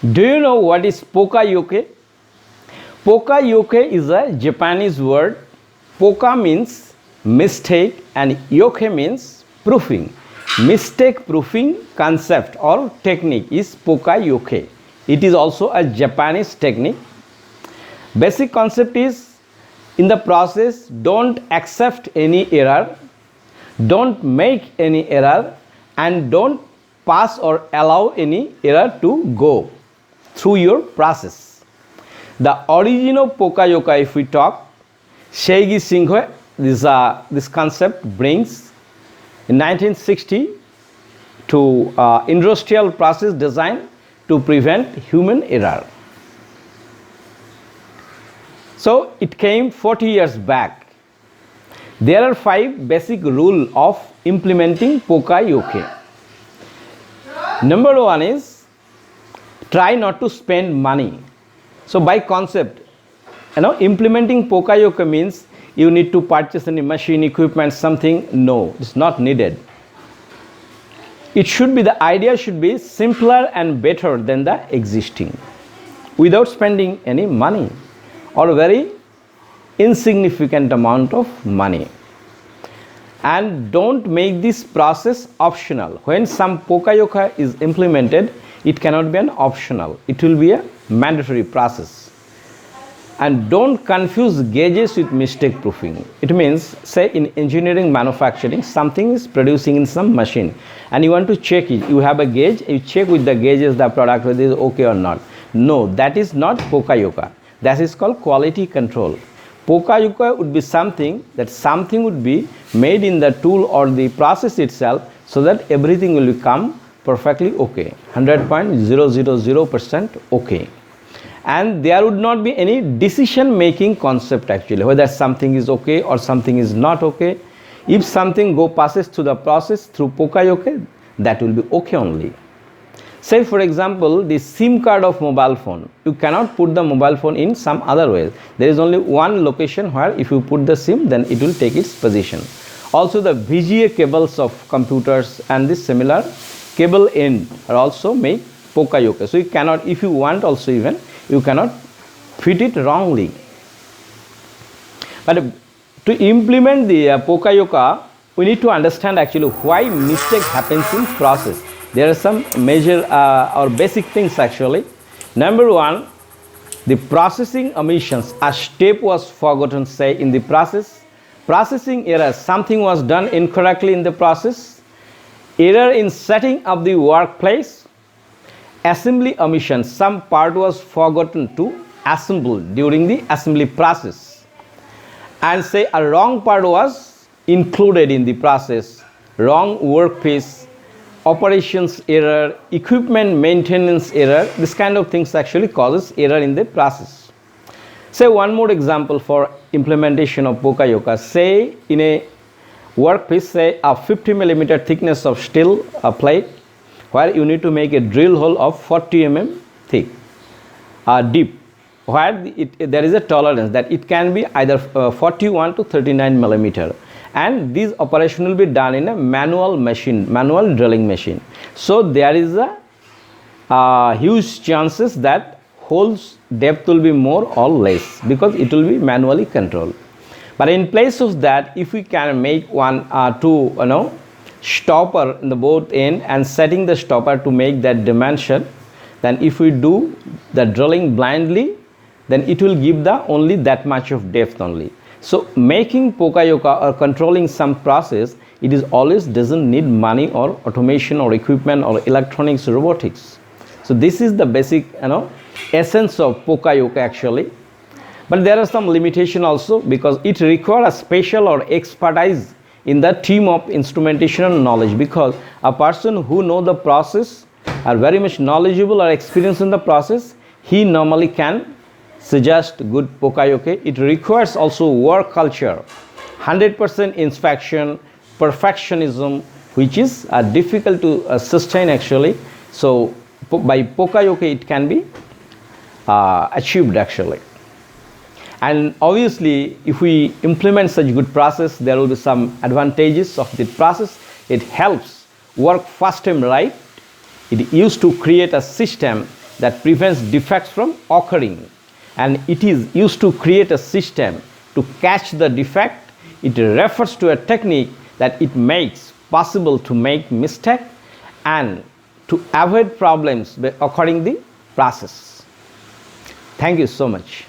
Do you know what is Poka Yoke? Poka Yoke is a Japanese word. Poka means mistake and yoke means proofing. Mistake proofing concept or technique is Poka Yoke. It is also a Japanese technique. Basic concept is, in the process, don't accept any error, don't make any error, and don't pass or allow any error to go through your process. The origin of Poka Yoke, if we talk, Seiji Singhe, this concept brings in 1960 to industrial process design to prevent human error. So it came 40 years back. There are 5 basic rules of implementing Poka Yoke. Number 1 is try not to spend money. So by concept, implementing Poka Yoke means you need to purchase any machine, equipment, something. No, it's not needed. It should be, the idea should be simpler and better than the existing without spending any money or a very insignificant amount of money. And don't make this process optional. When some Poka Yoke is implemented, it cannot be an optional. It will be a mandatory process. And don't confuse gauges with mistake proofing. It means, say in engineering manufacturing, something is producing in some machine and you want to check it. You have a gauge, you check with the gauges the product whether it is okay or not. No, that is not Poka Yoke. That is called quality control. Poka Yoke would be something would be made in the tool or the process itself so that everything will become perfectly okay, 100.000% okay. And there would not be any decision making concept actually, whether something is okay or something is not okay. If something passes through the process through Poka Yoke, that will be okay only. Say for example, the SIM card of mobile phone, you cannot put the mobile phone in some other way. There is only one location where if you put the SIM, then it will take its position. Also the VGA cables of computers and this similar cable end are also make Poka Yoke. So you cannot, if you want also even, you cannot fit it wrongly. But to implement the Poka Yoke, we need to understand actually why mistake happens in process. There are some major or basic things actually. Number 1, the processing omissions. A step was forgotten, say in the process. Processing errors, something was done incorrectly in the process. Error in setting up the workplace. Assembly omission, some part was forgotten to assemble during the assembly process. And say a wrong part was included in the process. Wrong workpiece, operations error, equipment maintenance error, this kind of things actually causes error in the process. Say one more example for implementation of Poka Yoke. Say in a workpiece, say a 50 millimeter thickness of steel plate, where you need to make a drill hole of 40 mm thick, deep, where there is a tolerance that it can be either 41 to 39 millimeter. And this operation will be done in a manual machine, manual drilling machine. So there is a huge chances that holes depth will be more or less because it will be manually controlled. But in place of that, if we can make two stopper in the both end and setting the stopper to make that dimension, then if we do the drilling blindly, then it will give the only that much of depth only. So making Poka Yoke or controlling some process, it is always doesn't need money or automation or equipment or electronics, robotics. So this is the basic essence of Poka Yoke actually. But there are some limitation also because it requires a special or expertise in the team of instrumentation and knowledge, because a person who know the process are very much knowledgeable or experienced in the process, he normally can suggest good Poka Yoke. It requires also work culture, 100% inspection, perfectionism, which is difficult to sustain actually. So by Poka Yoke it can be achieved actually. And obviously if we implement such good process, there will be some advantages of the process. It helps work fast and right. It used to create a system that prevents defects from occurring, and it is used to create a system to catch the defect. It refers to a technique that it makes possible to make mistake and to avoid problems occurring in the process. Thank you so much.